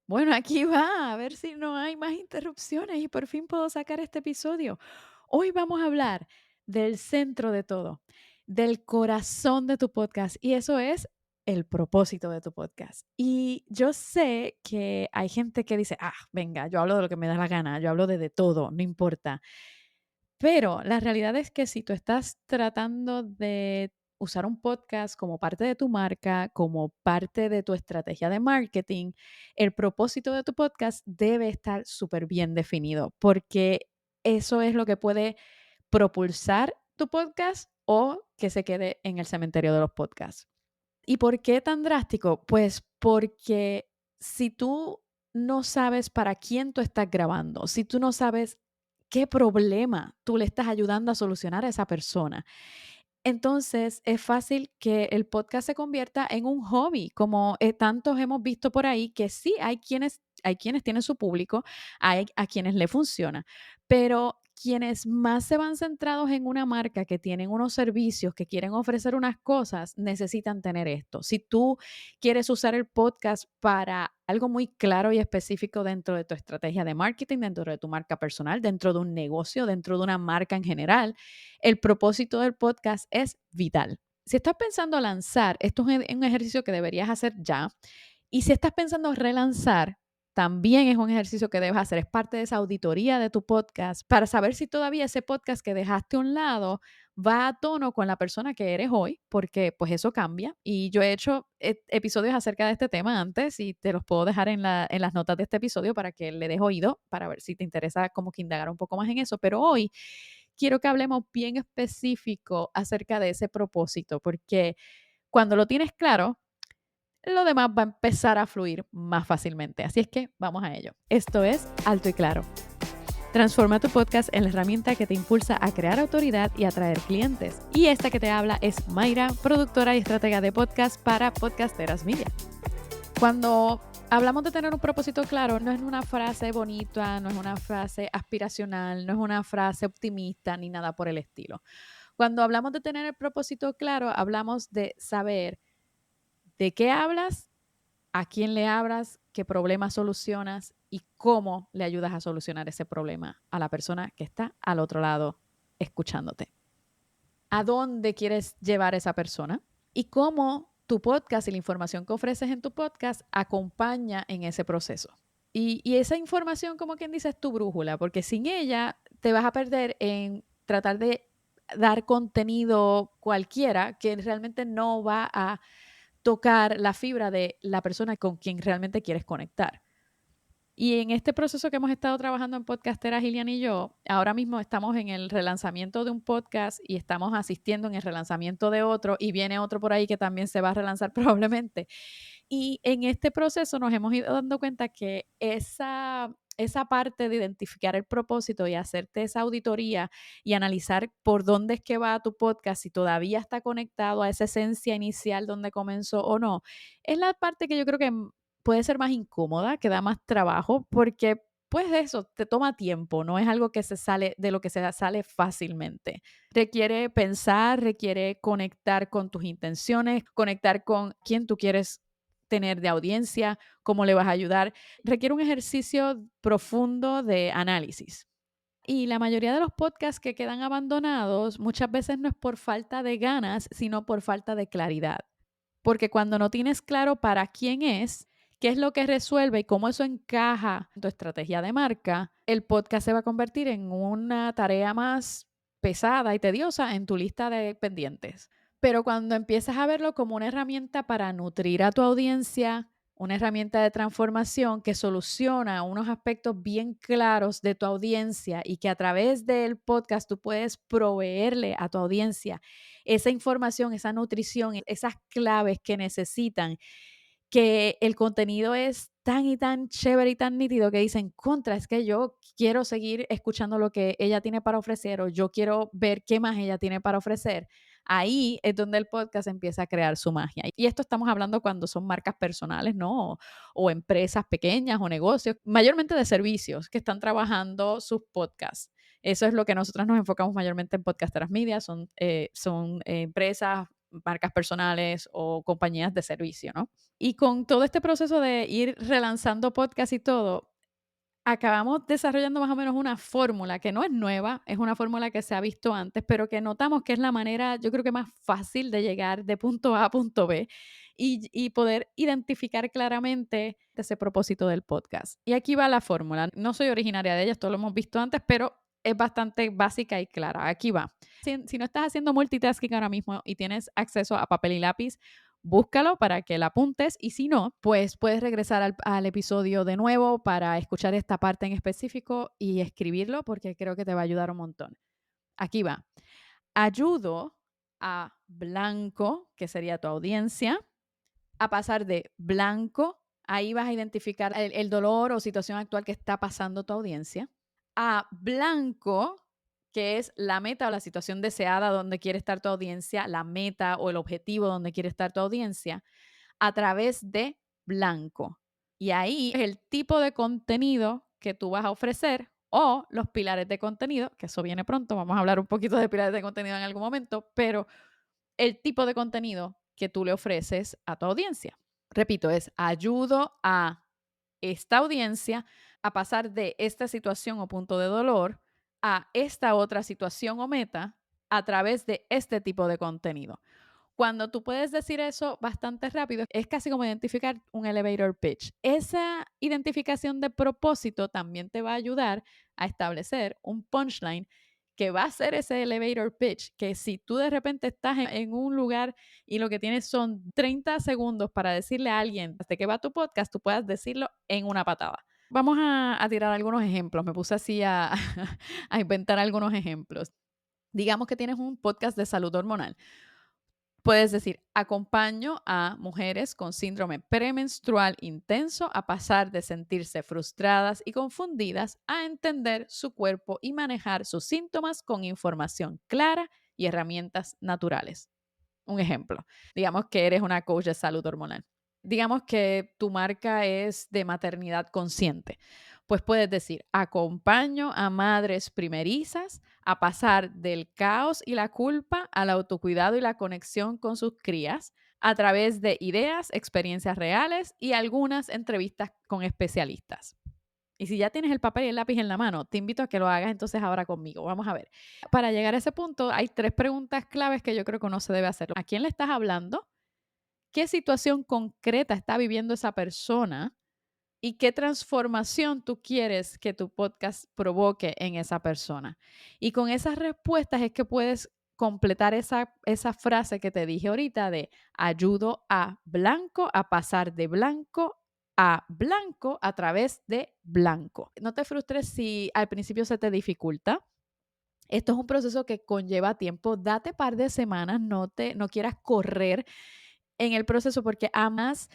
Bueno, aquí va, a ver si no hay más interrupciones y por fin puedo sacar este episodio. Hoy vamos a hablar del centro de todo, del corazón de tu podcast y eso es el propósito de tu podcast. Y yo sé que hay gente que dice, venga, yo hablo de lo que me da la gana, yo hablo de todo, no importa. Pero la realidad es que si tú estás tratando de usar un podcast como parte de tu marca, como parte de tu estrategia de marketing, el propósito de tu podcast debe estar súper bien definido, porque eso es lo que puede propulsar tu podcast o que se quede en el cementerio de los podcasts. ¿Y por qué tan drástico? Pues porque si tú no sabes para quién tú estás grabando, si tú no sabes qué problema tú le estás ayudando a solucionar a esa persona, entonces es fácil que el podcast se convierta en un hobby, como tantos hemos visto por ahí, que sí, hay quienes tienen su público, hay a quienes le funciona, pero quienes más se van centrados en una marca, que tienen unos servicios, que quieren ofrecer unas cosas, necesitan tener esto. Si tú quieres usar el podcast para algo muy claro y específico dentro de tu estrategia de marketing, dentro de tu marca personal, dentro de un negocio, dentro de una marca en general, el propósito del podcast es vital. Si estás pensando lanzar, esto es un ejercicio que deberías hacer ya. Y si estás pensando relanzar, también es un ejercicio que debes hacer. Es parte de esa auditoría de tu podcast para saber si todavía ese podcast que dejaste a un lado va a tono con la persona que eres hoy, porque pues eso cambia. Y yo he hecho episodios acerca de este tema antes y te los puedo dejar en las notas de este episodio para que le des oído, para ver si te interesa como que indagar un poco más en eso. Pero hoy quiero que hablemos bien específico acerca de ese propósito, porque cuando lo tienes claro, lo demás va a empezar a fluir más fácilmente. Así es que vamos a ello. Esto es Alto y Claro. Transforma tu podcast en la herramienta que te impulsa a crear autoridad y atraer clientes. Y esta que te habla es Mayra, productora y estratega de podcast para Podcasteras Media. Cuando hablamos de tener un propósito claro, no es una frase bonita, no es una frase aspiracional, no es una frase optimista ni nada por el estilo. Cuando hablamos de tener el propósito claro, hablamos de saber de qué hablas, a quién le hablas, qué problema solucionas y cómo le ayudas a solucionar ese problema a la persona que está al otro lado escuchándote. ¿A dónde quieres llevar a esa persona? Y cómo tu podcast y la información que ofreces en tu podcast acompaña en ese proceso. Y esa información, como quien dice, es tu brújula, porque sin ella te vas a perder en tratar de dar contenido cualquiera que realmente no va a tocar la fibra de la persona con quien realmente quieres conectar. Y en este proceso que hemos estado trabajando en Podcastera, Gilian y yo, ahora mismo estamos en el relanzamiento de un podcast y estamos asistiendo en el relanzamiento de otro y viene otro por ahí que también se va a relanzar probablemente. Y en este proceso nos hemos ido dando cuenta que esa parte de identificar el propósito y hacerte esa auditoría y analizar por dónde es que va tu podcast, si todavía está conectado a esa esencia inicial donde comenzó o no, es la parte que yo creo que puede ser más incómoda, que da más trabajo, porque pues eso te toma tiempo, no es algo que se sale de lo que se sale fácilmente. Requiere pensar, requiere conectar con tus intenciones, conectar con quién tú quieres tener de audiencia, cómo le vas a ayudar. Requiere un ejercicio profundo de análisis. Y la mayoría de los podcasts que quedan abandonados muchas veces no es por falta de ganas, sino por falta de claridad. Porque cuando no tienes claro para quién es, qué es lo que resuelve y cómo eso encaja en tu estrategia de marca, el podcast se va a convertir en una tarea más pesada y tediosa en tu lista de pendientes. Pero cuando empiezas a verlo como una herramienta para nutrir a tu audiencia, una herramienta de transformación que soluciona unos aspectos bien claros de tu audiencia y que a través del podcast tú puedes proveerle a tu audiencia esa información, esa nutrición, esas claves que necesitan, que el contenido es tan y tan chévere y tan nítido que dicen, contra, es que yo quiero seguir escuchando lo que ella tiene para ofrecer o yo quiero ver qué más ella tiene para ofrecer. Ahí es donde el podcast empieza a crear su magia. Y esto estamos hablando cuando son marcas personales, ¿no? O empresas pequeñas o negocios, mayormente de servicios que están trabajando sus podcasts. Eso es lo que nosotros nos enfocamos mayormente en Podcasteras Media, son empresas marcas personales o compañías de servicio, ¿no? Y con todo este proceso de ir relanzando podcast y todo, acabamos desarrollando más o menos una fórmula que no es nueva, es una fórmula que se ha visto antes, pero que notamos que es la manera, yo creo que más fácil de llegar de punto A a punto B y poder identificar claramente ese propósito del podcast. Y aquí va la fórmula. No soy originaria de ella, esto lo hemos visto antes, pero es bastante básica y clara. Aquí va. Si no estás haciendo multitasking ahora mismo y tienes acceso a papel y lápiz, búscalo para que la apuntes y si no, pues puedes regresar al episodio de nuevo para escuchar esta parte en específico y escribirlo porque creo que te va a ayudar un montón. Aquí va. Ayudo a blanco, que sería tu audiencia, a pasar de blanco, ahí vas a identificar el dolor o situación actual que está pasando tu audiencia, a blanco, que es la meta o la situación deseada donde quiere estar tu audiencia, la meta o el objetivo donde quiere estar tu audiencia, a través de blanco. Y ahí es el tipo de contenido que tú vas a ofrecer o los pilares de contenido, que eso viene pronto, vamos a hablar un poquito de pilares de contenido en algún momento, pero el tipo de contenido que tú le ofreces a tu audiencia. Repito, es ayudo a esta audiencia a pasar de esta situación o punto de dolor a esta otra situación o meta a través de este tipo de contenido. Cuando tú puedes decir eso bastante rápido, es casi como identificar un elevator pitch. Esa identificación de propósito también te va a ayudar a establecer un punchline que va a ser ese elevator pitch, que si tú de repente estás en un lugar y lo que tienes son 30 segundos para decirle a alguien de qué va tu podcast, tú puedas decirlo en una patada. Vamos a tirar algunos ejemplos. Me puse así a inventar algunos ejemplos. Digamos que tienes un podcast de salud hormonal. Puedes decir, acompaño a mujeres con síndrome premenstrual intenso a pasar de sentirse frustradas y confundidas a entender su cuerpo y manejar sus síntomas con información clara y herramientas naturales. Un ejemplo, digamos que eres una coach de salud hormonal. Digamos que tu marca es de maternidad consciente. Pues puedes decir, acompaño a madres primerizas a pasar del caos y la culpa al autocuidado y la conexión con sus crías a través de ideas, experiencias reales y algunas entrevistas con especialistas. Y si ya tienes el papel y el lápiz en la mano, te invito a que lo hagas entonces ahora conmigo. Vamos a ver. Para llegar a ese punto, hay 3 preguntas claves que yo creo que uno se debe hacer. ¿A quién le estás hablando? ¿Qué situación concreta está viviendo esa persona? ¿Y qué transformación tú quieres que tu podcast provoque en esa persona? Y con esas respuestas es que puedes completar esa frase que te dije ahorita de ayudo a blanco a pasar de blanco a blanco a través de blanco. No te frustres si al principio se te dificulta. Esto es un proceso que conlleva tiempo. Date par de semanas, no quieras correr en el proceso porque a más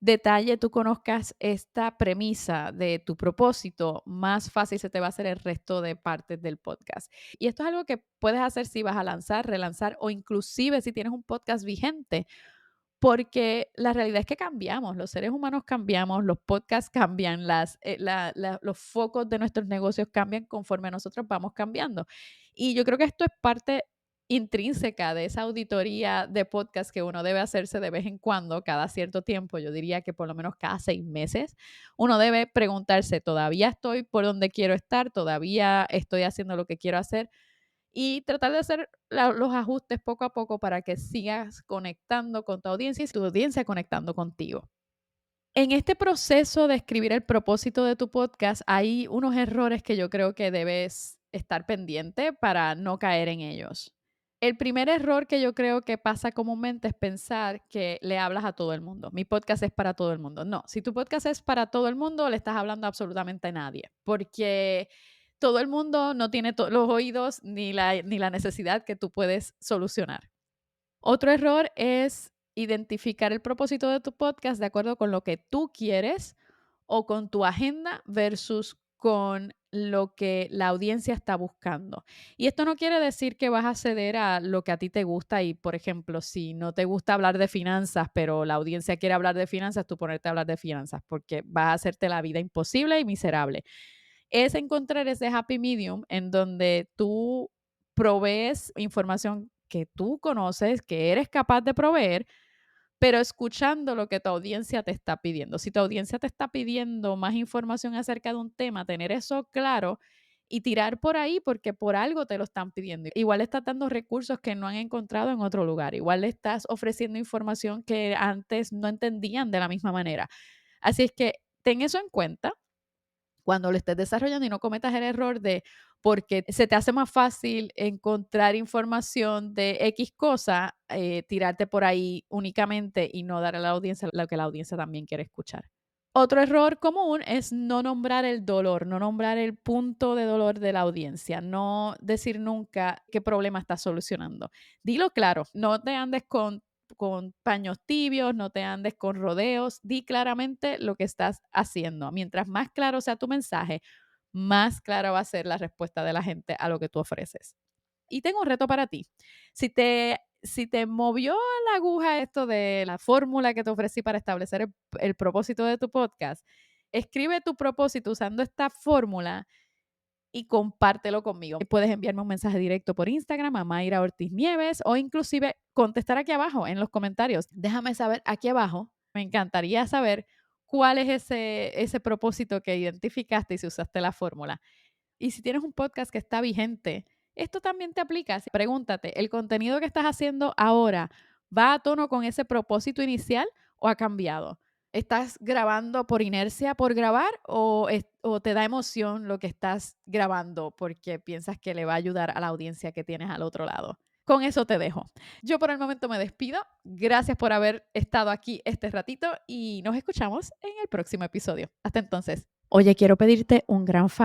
detalle tú conozcas esta premisa de tu propósito, más fácil se te va a hacer el resto de partes del podcast. Y esto es algo que puedes hacer si vas a lanzar, relanzar o inclusive si tienes un podcast vigente, porque la realidad es que cambiamos, los seres humanos cambiamos, los podcasts cambian, los focos de nuestros negocios cambian conforme nosotros vamos cambiando. Y yo creo que esto es parte intrínseca de esa auditoría de podcast que uno debe hacerse de vez en cuando, cada cierto tiempo, yo diría que por lo menos cada 6 meses, uno debe preguntarse, ¿todavía estoy por donde quiero estar? ¿Todavía estoy haciendo lo que quiero hacer? Y tratar de hacer los ajustes poco a poco para que sigas conectando con tu audiencia y tu audiencia conectando contigo. En este proceso de escribir el propósito de tu podcast, hay unos errores que yo creo que debes estar pendiente para no caer en ellos. El primer error que yo creo que pasa comúnmente es pensar que le hablas a todo el mundo. Mi podcast es para todo el mundo. No, si tu podcast es para todo el mundo, le estás hablando absolutamente a nadie, porque todo el mundo no tiene los oídos ni la necesidad que tú puedes solucionar. Otro error es identificar el propósito de tu podcast de acuerdo con lo que tú quieres o con tu agenda versus con lo que la audiencia está buscando. Y esto no quiere decir que vas a ceder a lo que a ti te gusta y, por ejemplo, si no te gusta hablar de finanzas, pero la audiencia quiere hablar de finanzas, tú ponerte a hablar de finanzas porque vas a hacerte la vida imposible y miserable. Es encontrar ese happy medium en donde tú provees información que tú conoces, que eres capaz de proveer, pero escuchando lo que tu audiencia te está pidiendo. Si tu audiencia te está pidiendo más información acerca de un tema, tener eso claro y tirar por ahí porque por algo te lo están pidiendo. Igual le estás dando recursos que no han encontrado en otro lugar. Igual le estás ofreciendo información que antes no entendían de la misma manera. Así es que ten eso en cuenta cuando lo estés desarrollando y no cometas el error de porque se te hace más fácil encontrar información de X cosa, tirarte por ahí únicamente y no dar a la audiencia lo que la audiencia también quiere escuchar. Otro error común es no nombrar el dolor, no nombrar el punto de dolor de la audiencia, no decir nunca qué problema estás solucionando. Dilo claro, no te andes con paños tibios, no te andes con rodeos, di claramente lo que estás haciendo. Mientras más claro sea tu mensaje, más clara va a ser la respuesta de la gente a lo que tú ofreces. Y tengo un reto para ti. Si te movió la aguja esto de la fórmula que te ofrecí para establecer el propósito de tu podcast, escribe tu propósito usando esta fórmula y compártelo conmigo. Puedes enviarme un mensaje directo por Instagram a Mayra Ortiz Nieves o inclusive contestar aquí abajo en los comentarios. Déjame saber aquí abajo. Me encantaría saber cuál es ese propósito que identificaste y si usaste la fórmula. Y si tienes un podcast que está vigente, esto también te aplica. Pregúntate, ¿el contenido que estás haciendo ahora va a tono con ese propósito inicial o ha cambiado? ¿Estás grabando por inercia, por grabar o te da emoción lo que estás grabando porque piensas que le va a ayudar a la audiencia que tienes al otro lado? Con eso te dejo. Yo por el momento me despido. Gracias por haber estado aquí este ratito y nos escuchamos en el próximo episodio. Hasta entonces. Oye, quiero pedirte un gran favor.